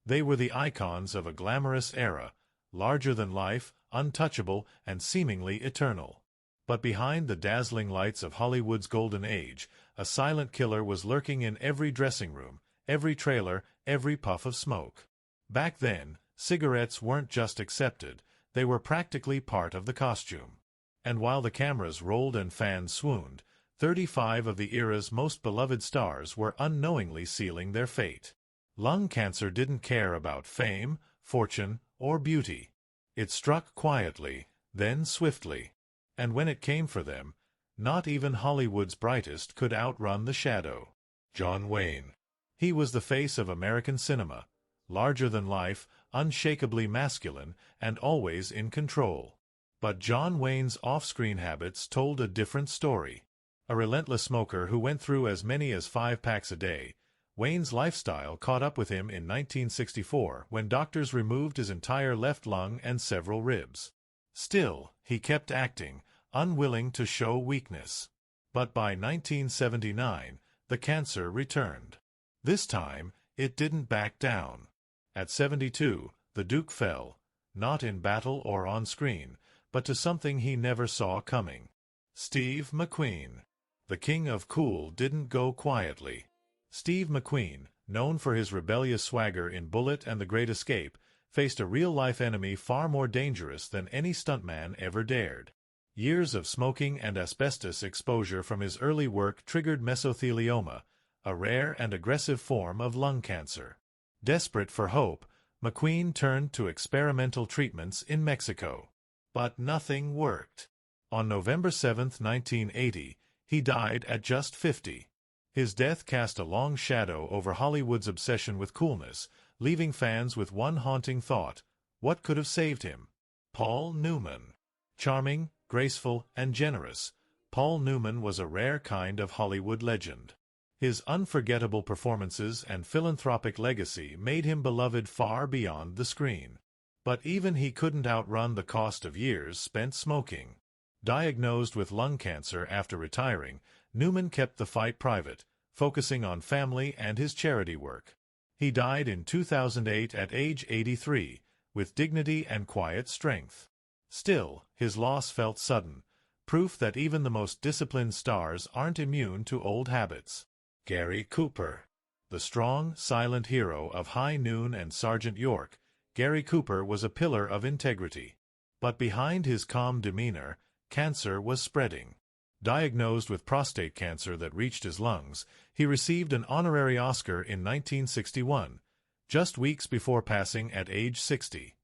They were the icons of a glamorous era, larger than life, untouchable, and seemingly eternal. But behind the dazzling lights of Hollywood's golden age, a silent killer was lurking in every dressing room, every trailer, every puff of smoke. Back then, cigarettes weren't just accepted, they were practically part of the costume. And while the cameras rolled and fans swooned, 35 of the era's most beloved stars were unknowingly sealing their fate. Lung cancer didn't care about fame, fortune, or beauty. It struck quietly, then swiftly. And when it came for them, not even Hollywood's brightest could outrun the shadow. John Wayne. He was the face of American cinema, larger than life, unshakably masculine, and always in control. But John Wayne's off-screen habits told a different story. A relentless smoker who went through as many as 5 packs a day, Wayne's lifestyle caught up with him in 1964 when doctors removed his entire left lung and several ribs. Still, he kept acting, unwilling to show weakness. But by 1979, the cancer returned. This time, it didn't back down. At 72, the Duke fell, not in battle or on screen, but to something he never saw coming. Steve McQueen. The king of cool didn't go quietly. Steve McQueen, known for his rebellious swagger in Bullet and The Great Escape, faced a real-life enemy far more dangerous than any stuntman ever dared. Years of smoking and asbestos exposure from his early work triggered mesothelioma, a rare and aggressive form of lung cancer. Desperate for hope, McQueen turned to experimental treatments in Mexico. But nothing worked. On November 7, 1980, he died at just 50. His death cast a long shadow over Hollywood's obsession with coolness, leaving fans with one haunting thought: what could have saved him? Paul Newman. Charming, graceful, and generous, Paul Newman was a rare kind of Hollywood legend. His unforgettable performances and philanthropic legacy made him beloved far beyond the screen. But even he couldn't outrun the cost of years spent smoking. Diagnosed with lung cancer after retiring, Newman kept the fight private, focusing on family and his charity work. He died in 2008 at age 83, with dignity and quiet strength. Still, his loss felt sudden, proof that even the most disciplined stars aren't immune to old habits. Gary Cooper. The strong, silent hero of High Noon and Sergeant York, Gary Cooper was a pillar of integrity. But behind his calm demeanor, cancer was spreading. Diagnosed with prostate cancer that reached his lungs, he received an honorary Oscar in 1961, just weeks before passing at age 60.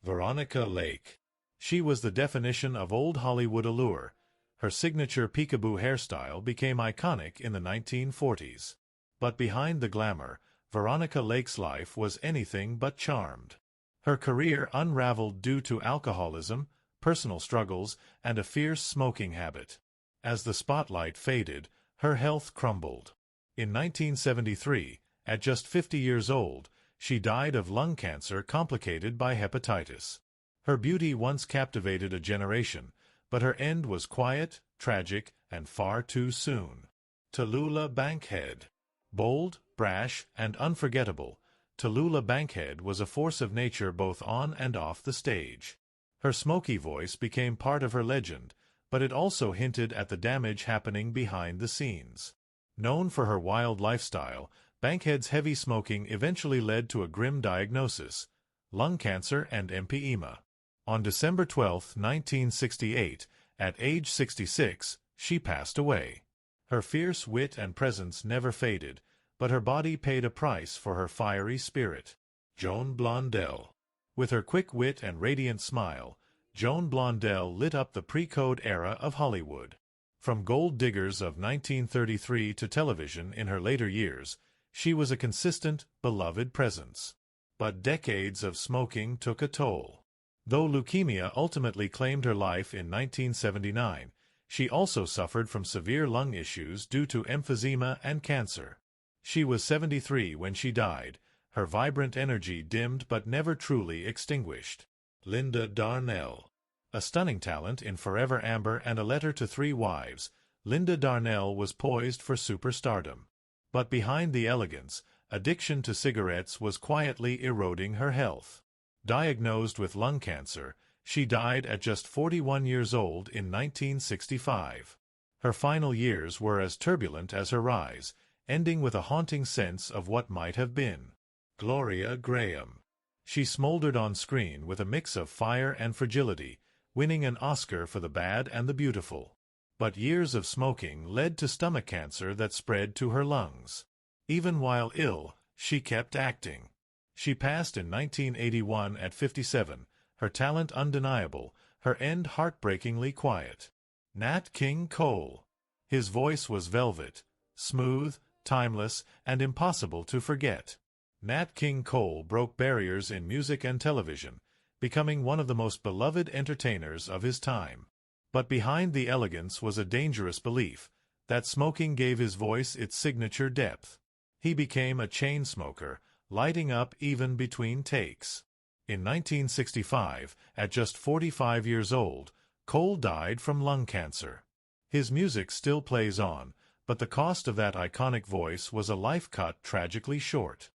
Veronica Lake. She was the definition of old Hollywood allure. Her signature peekaboo hairstyle became iconic in the 1940s. But behind the glamour, Veronica Lake's life was anything but charmed. Her career unraveled due to alcoholism, personal struggles, and a fierce smoking habit. As the spotlight faded, her health crumbled. In 1973, at just 50 years old, she died of lung cancer complicated by hepatitis. Her beauty once captivated a generation, but her end was quiet, tragic, and far too soon. Tallulah Bankhead. Bold, brash, and unforgettable, Tallulah Bankhead was a force of nature both on and off the stage. Her smoky voice became part of her legend, but it also hinted at the damage happening behind the scenes. Known for her wild lifestyle, Bankhead's heavy smoking eventually led to a grim diagnosis: lung cancer and emphysema. On December 12, 1968, at age 66, she passed away. Her fierce wit and presence never faded, but her body paid a price for her fiery spirit. Joan Blondell. With her quick wit and radiant smile, Joan Blondell lit up the pre-code era of Hollywood. From Gold Diggers of 1933 to television in her later years, she was a consistent, beloved presence. But decades of smoking took a toll. Though leukemia ultimately claimed her life in 1979, she also suffered from severe lung issues due to emphysema and cancer. She was 73 when she died, her vibrant energy dimmed but never truly extinguished. Linda Darnell. A stunning talent in Forever Amber and A Letter to Three Wives, Linda Darnell was poised for superstardom. But behind the elegance, Addiction to cigarettes was quietly eroding her health. Diagnosed with lung cancer, she died at just 41 years old in 1965. Her final years were as turbulent as her rise, ending with a haunting sense of what might have been. Gloria Grahame. She smoldered on screen with a mix of fire and fragility, winning an Oscar for The Bad and the Beautiful. But years of smoking led to stomach cancer that spread to her lungs. Even while ill, she kept acting. She passed in 1981 at 57, her talent undeniable, her end heartbreakingly quiet. Nat King Cole. His voice was velvet, smooth, timeless, and impossible to forget. Nat King Cole broke barriers in music and television, becoming one of the most beloved entertainers of his time. But behind the elegance was a dangerous belief that smoking gave his voice its signature depth. He became a chain smoker, lighting up even between takes. In 1965, at just 45 years old, Cole died from lung cancer. His music still plays on, but the cost of that iconic voice was a life cut tragically short.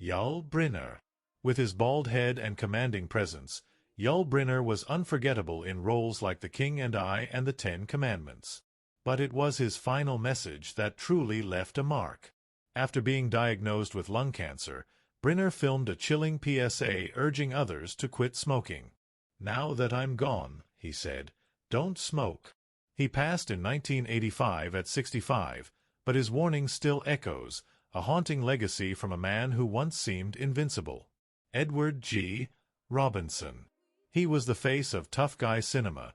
Yul Brynner. With his bald head and commanding presence, Yul Brynner was unforgettable in roles like The King and I and The Ten Commandments. But it was his final message that truly left a mark. After being diagnosed with lung cancer, Brynner filmed a chilling PSA urging others to quit smoking. "Now that I'm gone," he said, "don't smoke." He passed in 1985 at 65, but his warning still echoes, a haunting legacy from a man who once seemed invincible. Edward G. Robinson. He was the face of tough guy cinema,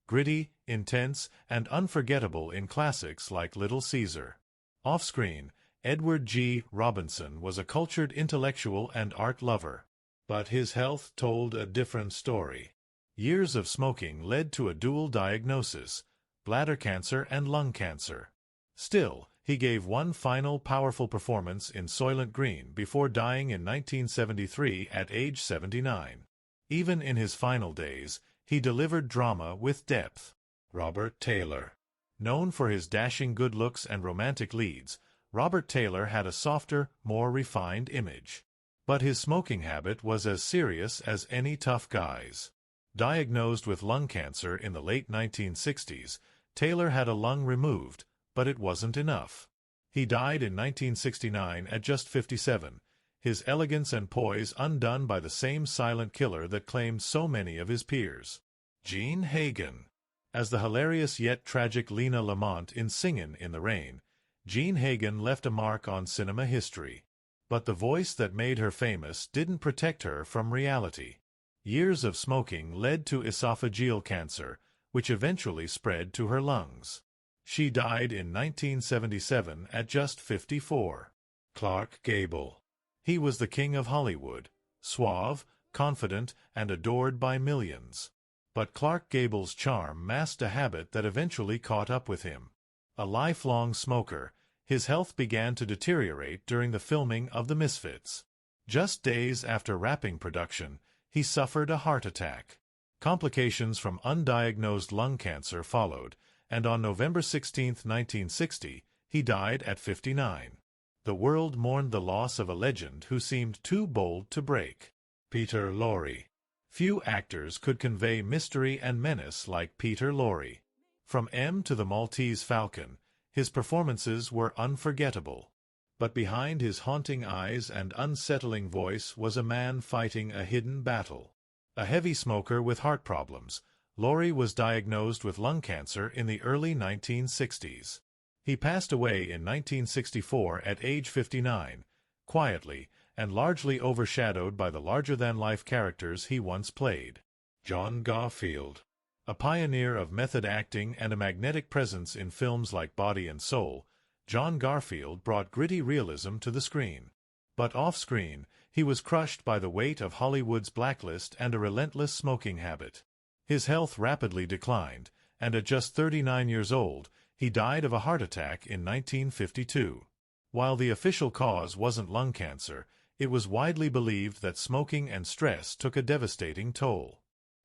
gritty, intense, and unforgettable in classics like Little Caesar. Off-screen, Edward G. Robinson was a cultured intellectual and art lover. But his health told a different story. Years of smoking led to a dual diagnosis, bladder cancer and lung cancer. Still, he gave one final powerful performance in Soylent Green before dying in 1973 at age 79. Even in his final days, he delivered drama with depth. Robert Taylor. Known for his dashing good looks and romantic leads, Robert Taylor had a softer, more refined image. But his smoking habit was as serious as any tough guy's. Diagnosed with lung cancer in the late 1960s, Taylor had a lung removed, but it wasn't enough. He died in 1969 at just 57, his elegance and poise undone by the same silent killer that claimed so many of his peers. Jean Hagen. As the hilarious yet tragic Lena Lamont in Singin' in the Rain, Jean Hagen left a mark on cinema history. But the voice that made her famous didn't protect her from reality. Years of smoking led to esophageal cancer, which eventually spread to her lungs. She died in 1977 at just 54. Clark Gable. He was the king of Hollywood, suave, confident, and adored by millions. But Clark Gable's charm masked a habit that eventually caught up with him. A lifelong smoker, his health began to deteriorate during the filming of The Misfits. Just days after wrapping production, he suffered a heart attack. Complications from undiagnosed lung cancer followed, and on November 16, 1960, he died at 59. The world mourned the loss of a legend who seemed too bold to break. Peter Lorre. Few actors could convey mystery and menace like Peter Lorre. From M to the Maltese Falcon, his performances were unforgettable. But behind his haunting eyes and unsettling voice was a man fighting a hidden battle. A heavy smoker with heart problems, Lorre was diagnosed with lung cancer in the early 1960s. He passed away in 1964 at age 59, quietly and largely overshadowed by the larger-than-life characters he once played. John Garfield. A pioneer of method acting and a magnetic presence in films like Body and Soul, John Garfield brought gritty realism to the screen. But off-screen, he was crushed by the weight of Hollywood's blacklist and a relentless smoking habit. His health rapidly declined, and at just 39 years old, he died of a heart attack in 1952. While the official cause wasn't lung cancer, it was widely believed that smoking and stress took a devastating toll.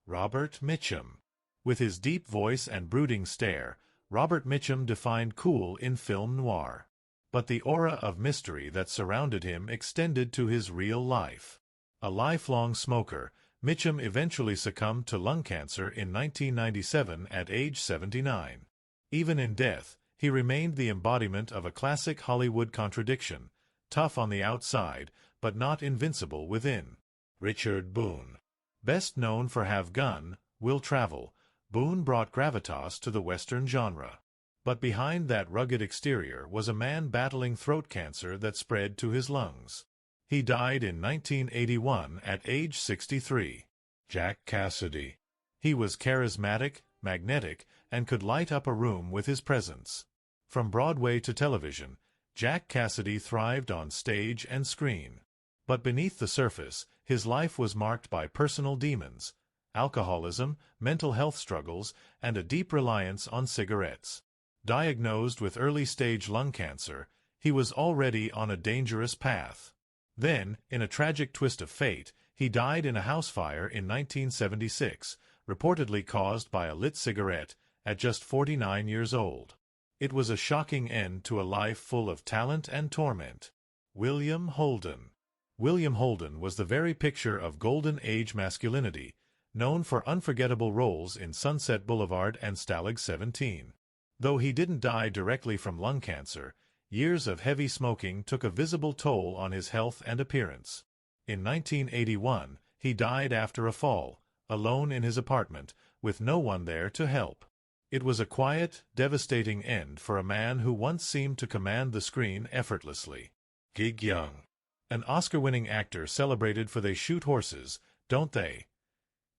Robert Mitchum. With his deep voice and brooding stare, Robert Mitchum defined cool in film noir. But the aura of mystery that surrounded him extended to his real life. A lifelong smoker, Mitchum eventually succumbed to lung cancer in 1997 at age 79. Even in death, he remained the embodiment of a classic Hollywood contradiction, tough on the outside, but not invincible within. Richard Boone. Best known for Have Gun, Will Travel, Boone brought gravitas to the Western genre. But behind that rugged exterior was a man battling throat cancer that spread to his lungs. He died in 1981 at age 63. Jack Cassidy. He was charismatic, magnetic, and could light up a room with his presence. From Broadway to television, Jack Cassidy thrived on stage and screen. But beneath the surface, his life was marked by personal demons, alcoholism, mental health struggles, and a deep reliance on cigarettes. Diagnosed with early-stage lung cancer, he was already on a dangerous path. Then, in a tragic twist of fate, he died in a house fire in 1976, reportedly caused by a lit cigarette, at just 49 years old. It was a shocking end to a life full of talent and torment. William Holden. William Holden was the very picture of golden age masculinity, known for unforgettable roles in Sunset Boulevard and Stalag 17. Though he didn't die directly from lung cancer, years of heavy smoking took a visible toll on his health and appearance. In 1981, he died after a fall, alone in his apartment, with no one there to help. It was a quiet, devastating end for a man who once seemed to command the screen effortlessly. Gig Young. An Oscar-winning actor celebrated for They Shoot Horses, Don't They?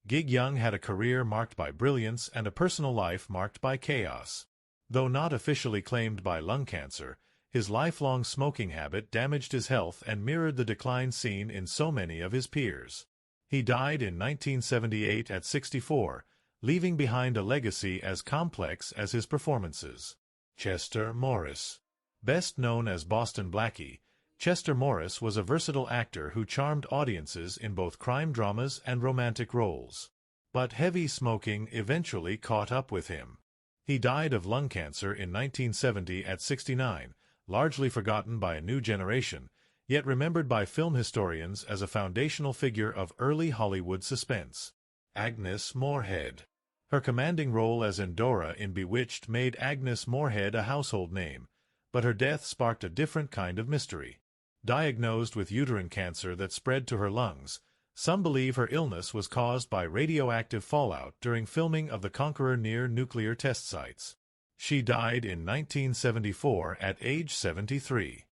Gig Young had a career marked by brilliance and a personal life marked by chaos. Though not officially claimed by lung cancer, his lifelong smoking habit damaged his health and mirrored the decline seen in so many of his peers. He died in 1978 at 64, leaving behind a legacy as complex as his performances. Chester Morris. Best known as Boston Blackie, Chester Morris was a versatile actor who charmed audiences in both crime dramas and romantic roles. But heavy smoking eventually caught up with him. He died of lung cancer in 1970 at 69, largely forgotten by a new generation, yet remembered by film historians as a foundational figure of early Hollywood suspense. Agnes Moorehead. Her commanding role as Endora in Bewitched made Agnes Moorehead a household name, but her death sparked a different kind of mystery. Diagnosed with uterine cancer that spread to her lungs, some believe her illness was caused by radioactive fallout during filming of The Conqueror near nuclear test sites. She died in 1974 at age 73.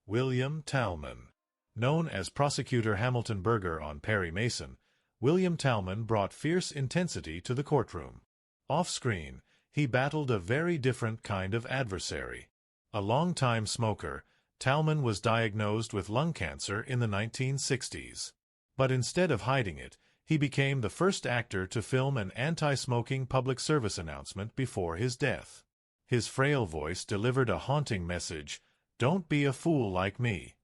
William Talman. Known as Prosecutor Hamilton Berger on Perry Mason, William Talman brought fierce intensity to the courtroom. Off-screen, he battled a very different kind of adversary. A long-time smoker, Talman was diagnosed with lung cancer in the 1960s. But instead of hiding it, he became the first actor to film an anti-smoking public service announcement before his death. His frail voice delivered a haunting message, "Don't be a fool like me."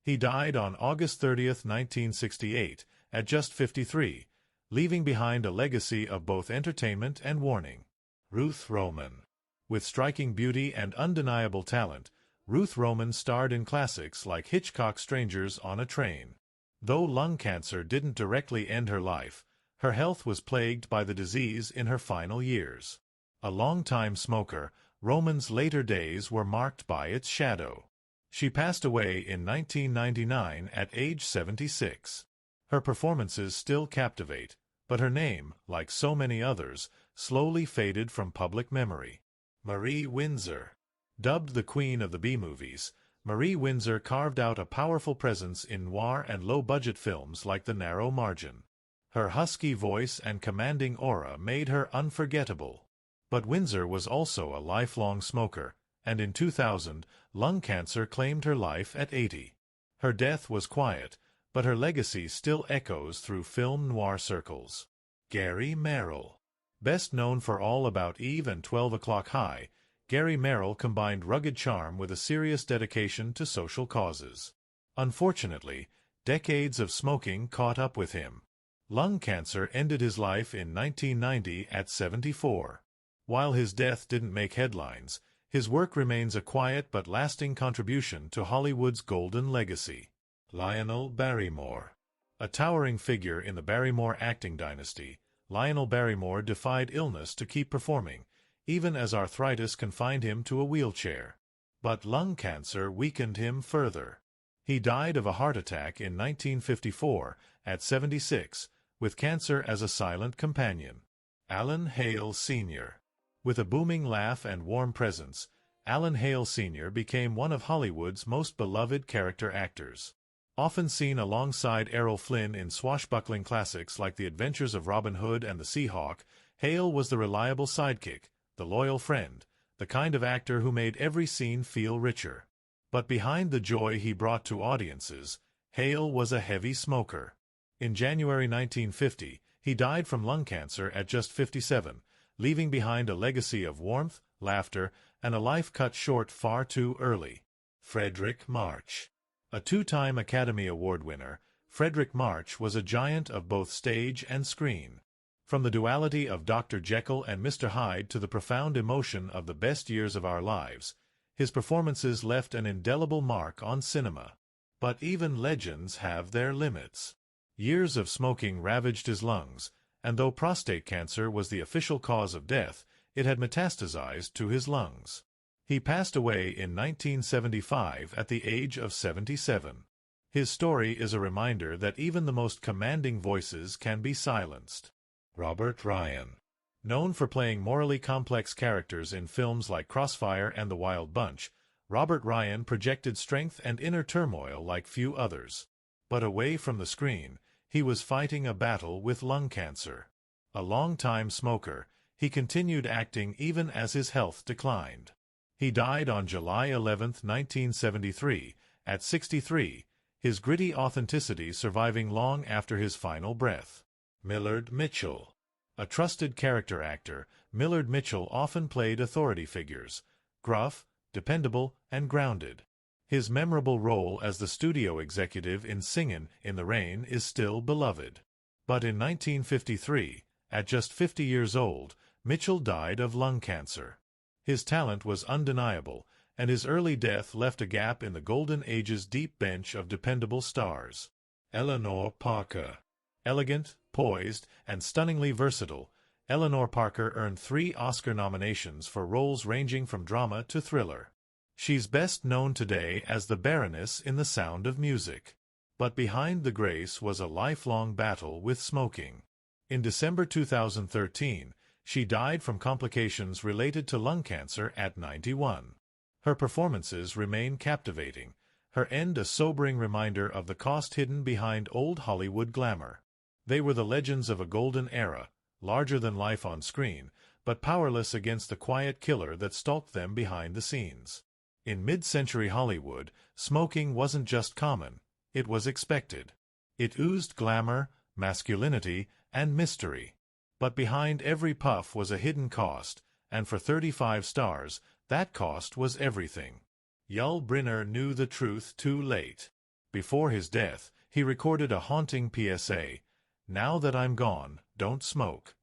He died on August 30, 1968, at just 53, leaving behind a legacy of both entertainment and warning. Ruth Roman. With striking beauty and undeniable talent, Ruth Roman starred in classics like Hitchcock's Strangers on a Train. Though lung cancer didn't directly end her life, her health was plagued by the disease in her final years. A long-time smoker, Roman's later days were marked by its shadow. She passed away in 1999 at age 76. Her performances still captivate, but her name, like so many others, slowly faded from public memory. Marie Windsor. Dubbed the Queen of the B-movies, Marie Windsor carved out a powerful presence in noir and low-budget films like The Narrow Margin. Her husky voice and commanding aura made her unforgettable. But Windsor was also a lifelong smoker, and in 2000, lung cancer claimed her life at 80. Her death was quiet, but her legacy still echoes through film noir circles. Gary Merrill. Best known for All About Eve and 12 O'Clock High, Gary Merrill combined rugged charm with a serious dedication to social causes. Unfortunately, decades of smoking caught up with him. Lung cancer ended his life in 1990 at 74. While his death didn't make headlines, His work remains a quiet but lasting contribution to Hollywood's golden legacy. Lionel Barrymore. A towering figure in the Barrymore acting dynasty, Lionel Barrymore defied illness to keep performing, even as arthritis confined him to a wheelchair. But lung cancer weakened him further. He died of a heart attack in 1954, at 76, with cancer as a silent companion. Hale Sr. With a booming laugh and warm presence, Hale Sr. became one of Hollywood's most beloved character actors. Often seen alongside Errol Flynn in swashbuckling classics like The Adventures of Robin Hood and the Seahawk, Hale was the reliable sidekick, the loyal friend, the kind of actor who made every scene feel richer. But behind the joy he brought to audiences, Hale was a heavy smoker. In January 1950, he died from lung cancer at just 57, leaving behind a legacy of warmth, laughter, and a life cut short far too early. Fredric March. A two-time Academy Award winner, Fredric March was a giant of both stage and screen. From the duality of Dr. Jekyll and Mr. Hyde to the profound emotion of the best years of our lives, his performances left an indelible mark on cinema. But even legends have their limits. Years of smoking ravaged his lungs, and though prostate cancer was the official cause of death, it had metastasized to his lungs. He passed away in 1975 at the age of 77. His story is a reminder that even the most commanding voices can be silenced. Robert Ryan. Known for playing morally complex characters in films like Crossfire and The Wild Bunch, Robert Ryan projected strength and inner turmoil like few others. But away from the screen, he was fighting a battle with lung cancer. A long-time smoker, he continued acting even as his health declined. He died on July 11, 1973, at 63, his gritty authenticity surviving long after his final breath. Millard Mitchell. A trusted character actor, Millard Mitchell often played authority figures, gruff, dependable, and grounded. His memorable role as the studio executive in Singin' in the Rain is still beloved. But in 1953, at just 50 years old, Mitchell died of lung cancer. His talent was undeniable, and his early death left a gap in the Golden Age's deep bench of dependable stars. Eleanor Parker. Elegant, poised, and stunningly versatile, Eleanor Parker earned 3 Oscar nominations for roles ranging from drama to thriller. She's best known today as the Baroness in The Sound of Music. But behind the grace was a lifelong battle with smoking. In December 2013, she died from complications related to lung cancer at 91. Her performances remain captivating, her end a sobering reminder of the cost hidden behind old Hollywood glamour. They were the legends of a golden era, larger than life on screen, but powerless against the quiet killer that stalked them behind the scenes. In mid-century Hollywood, smoking wasn't just common, it was expected. It oozed glamour, masculinity, and mystery. But behind every puff was a hidden cost, and for 35 stars, that cost was everything. Yul Brynner knew the truth too late. Before his death, he recorded a haunting PSA, "Now that I'm gone, don't smoke."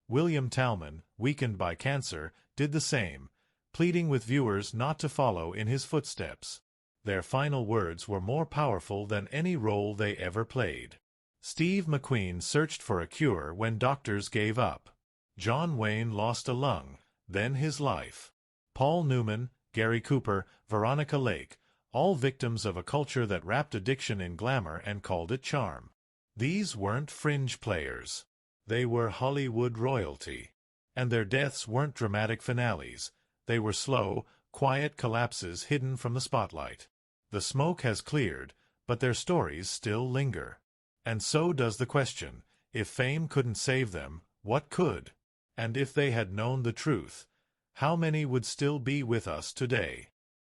William Talman, weakened by cancer, did the same, pleading with viewers not to follow in his footsteps. Their final words were more powerful than any role they ever played. Steve McQueen searched for a cure when doctors gave up. John Wayne lost a lung, then his life. Paul Newman, Gary Cooper, Veronica Lake, all victims of a culture that wrapped addiction in glamour and called it charm. These weren't fringe players. They were Hollywood royalty. And their deaths weren't dramatic finales. They were slow, quiet collapses hidden from the spotlight. The smoke has cleared, but their stories still linger. And so does the question, if fame couldn't save them, what could? And if they had known the truth, how many would still be with us today?